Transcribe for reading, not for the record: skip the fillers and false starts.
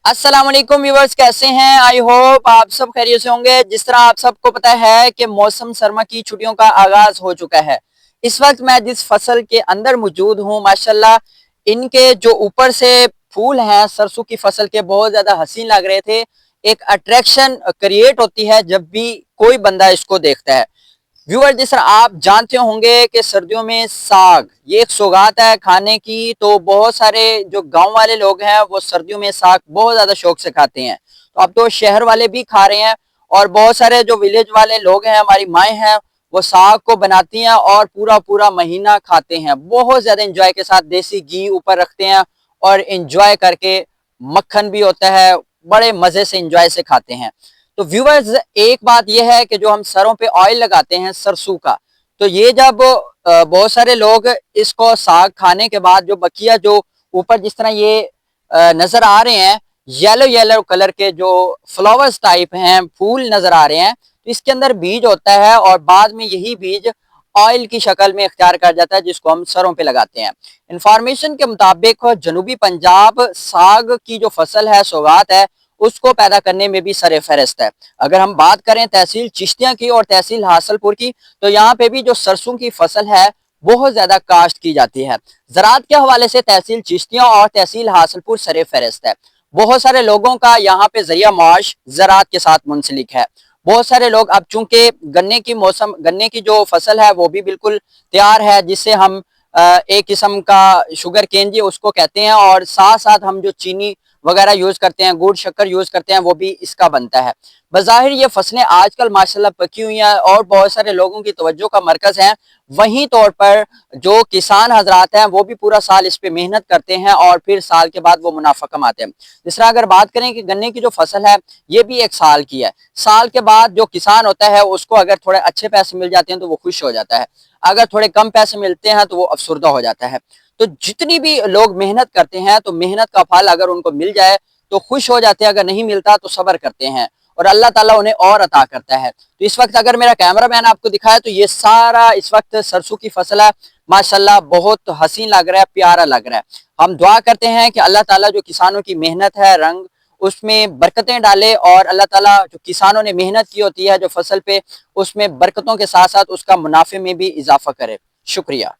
अस्सलाम वालेकुम व्यूवर्स, कैसे हैं? आई होप आप सब खैरियत से होंगे। जिस तरह आप सबको पता है कि मौसम सरमा की छुट्टियों का आगाज हो चुका है। इस वक्त मैं जिस फसल के अंदर मौजूद हूँ, माशाल्लाह इनके जो ऊपर से फूल हैं सरसों की फसल के, बहुत ज्यादा हसीन लग रहे थे। एक अट्रैक्शन क्रिएट होती है जब भी कोई बंदा इसको देखता है। व्यूअर, जिस तरह आप जानते होंगे कि सर्दियों में साग ये एक सौगात है खाने की, तो बहुत सारे जो गांव वाले लोग हैं वो सर्दियों में साग बहुत ज्यादा शौक से खाते हैं। तो अब तो शहर वाले भी खा रहे हैं, और बहुत सारे जो विलेज वाले लोग हैं, हमारी माएँ हैं, वो साग को बनाती हैं और पूरा पूरा महीना खाते हैं। बहुत ज्यादा इंजॉय के साथ देसी घी ऊपर रखते हैं और इंजॉय करके, मक्खन भी होता है, बड़े मजे से इंजॉय से खाते हैं। तो व्यूवर्स, एक बात यह है कि जो हम सरों पे ऑयल लगाते हैं सरसों का, तो ये जब बहुत सारे लोग इसको साग खाने के बाद जो बकिया जो ऊपर जिस तरह ये नजर आ रहे हैं, येलो येलो कलर के जो फ्लावर्स टाइप हैं, फूल नजर आ रहे हैं, तो इसके अंदर बीज होता है और बाद में यही बीज ऑयल की शक्ल में इख्तियार कर जाता है, जिसको हम सरों पे लगाते हैं। इंफॉर्मेशन के मुताबिक जनूबी पंजाब साग की जो फसल है, सौगात है, उसको पैदा करने में भी सरे फहरिस्त है। अगर हम बात करें तहसील चिश्तिया की और तहसील हासलपुर की, तो यहाँ पे भी जो सरसों की फसल है बहुत ज्यादा काश्त की जाती है। ज़राअत के हवाले से तहसील चिश्तिया और तहसील हासलपुर सरे फहरिस्त है। बहुत सारे लोगों का यहाँ पे जरिया माश ज़राअत के साथ मुंसलिक है। बहुत सारे लोग, अब चूंकि गन्ने की जो फसल है वो भी बिल्कुल तैयार है, जिससे हम एक किस्म का शुगर केन जी उसको कहते हैं, और साथ साथ हम जो चीनी वगैरह यूज करते हैं, गुड़ शक्कर यूज करते हैं, वो भी इसका बनता है। बज़ाहिर ये फसलें आजकल माशाल्लाह पकी हुई हैं और बहुत सारे लोगों की तवज्जो का मरकज है। वहीं तौर पर जो किसान हजरात हैं वो भी पूरा साल इस पे मेहनत करते हैं और फिर साल के बाद वो मुनाफा कमाते हैं। जिस तरह अगर बात करें कि गन्ने की जो फसल है ये भी एक साल की है। साल के बाद जो किसान होता है उसको अगर थोड़े अच्छे पैसे मिल जाते हैं तो वो खुश हो जाता है, अगर थोड़े कम पैसे मिलते हैं तो वो अफसुर्दा हो जाता है। तो जितनी भी लोग मेहनत करते हैं, तो मेहनत का फल अगर उनको मिल जाए तो खुश हो जाते हैं, अगर नहीं मिलता तो सब्र करते हैं और अल्लाह ताला उन्हें और अता करता है। तो इस वक्त अगर मेरा कैमरा मैन आपको दिखाए तो ये सारा इस वक्त सरसों की फसल है। माशाल्लाह बहुत हसीन लग रहा है, प्यारा लग रहा है। हम दुआ करते हैं कि अल्लाह ताला जो किसानों की मेहनत है रंग उसमें बरकतें डाले, और अल्लाह ताला जो किसानों ने मेहनत की होती है जो फसल पे, उसमें बरकतों के साथ साथ उसका मुनाफे में भी इजाफा करे। शुक्रिया।